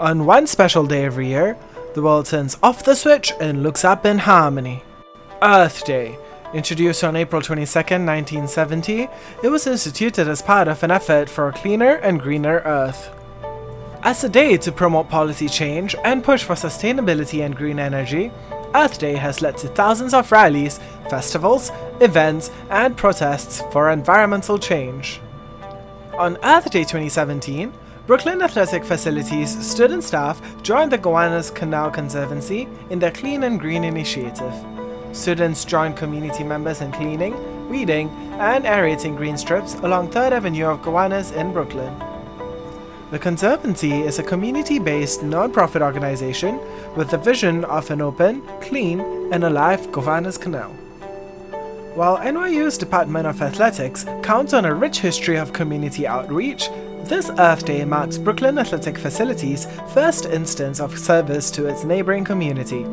On one special day every year, the world turns off the switch and looks up in harmony. Earth Day. Introduced on April 22, 1970, it was instituted as part of an effort for a cleaner and greener Earth. As a day to promote policy change and push for sustainability and green energy, Earth Day has led to thousands of rallies, festivals, events, and protests for environmental change. On Earth Day 2017, Brooklyn Athletic Facilities student staff joined the Gowanus Canal Conservancy in their Clean and Green initiative. Students joined community members in cleaning, weeding, and aerating green strips along 3rd Avenue of Gowanus in Brooklyn. The Conservancy is a community-based non-profit organization with the vision of an open, clean, and alive Gowanus Canal. While NYU's Department of Athletics counts on a rich history of community outreach, this Earth Day marks Brooklyn Athletic Facilities' first instance of service to its neighboring community.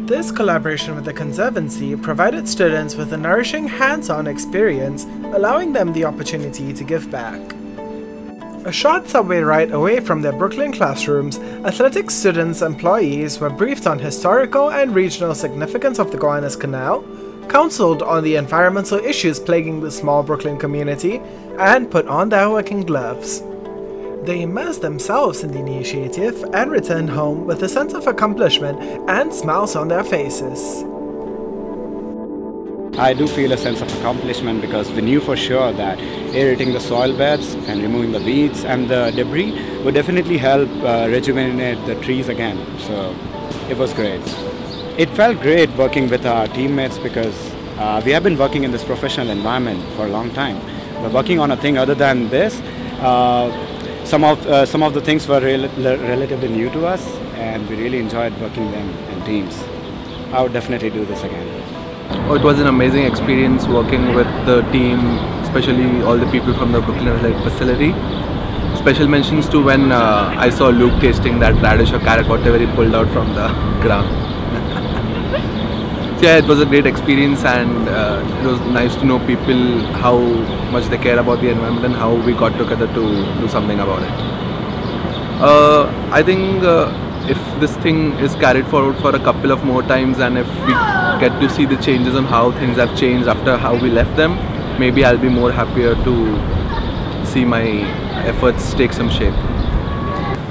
This collaboration with the Conservancy provided students with a nourishing hands-on experience, allowing them the opportunity to give back. A short subway ride away from their Brooklyn classrooms, athletics students' employees were briefed on historical and regional significance of the Gowanus Canal, counseled on the environmental issues plaguing the small Brooklyn community, and put on their working gloves. They immersed themselves in the initiative and returned home with a sense of accomplishment and smiles on their faces. I do feel a sense of accomplishment because we knew for sure that aerating the soil beds and removing the weeds and the debris would definitely help rejuvenate the trees again. So it was great. It felt great working with our teammates because we have been working in this professional environment for a long time. But working on a thing other than this, some of the things were relatively new to us, and we really enjoyed working them in teams. I would definitely do this again. Oh, it was an amazing experience working with the team, especially all the people from the Brooklyn Athletic facility. Special mentions to when I saw Luke tasting that radish or carrot, whatever he pulled out from the ground. Yeah, it was a great experience, and it was nice to know people, how much they care about the environment and how we got together to do something about it. I think if this thing is carried forward for a couple of more times, and if we get to see the changes on how things have changed after how we left them, maybe I'll be more happier to see my efforts take some shape.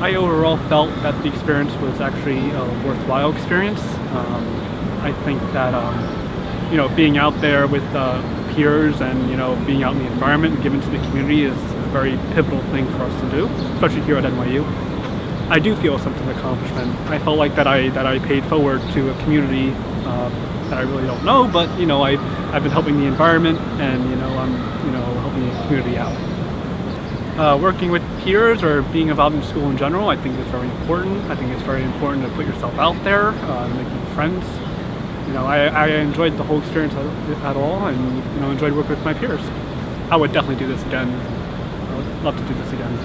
I overall felt that the experience was actually a worthwhile experience. I think that being out there with peers and being out in the environment and giving to the community is a very pivotal thing for us to do, especially here at NYU. I do feel a sense of accomplishment. I felt like that I paid forward to a community that I really don't know, but I've been helping the environment, and I'm helping the community out. Working with peers or being involved in school in general, I think is very important. I think it's very important to put yourself out there, making friends. I enjoyed the whole experience at all, and enjoyed working with my peers. I would definitely do this again. I would love to do this again.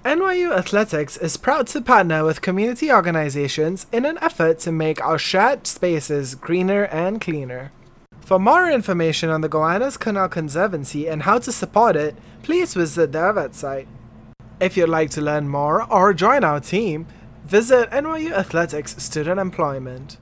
NYU Athletics is proud to partner with community organizations in an effort to make our shared spaces greener and cleaner. For more information on the Gowanus Canal Conservancy and how to support it, please visit their website. If you'd like to learn more or join our team, visit NYU Athletics Student Employment.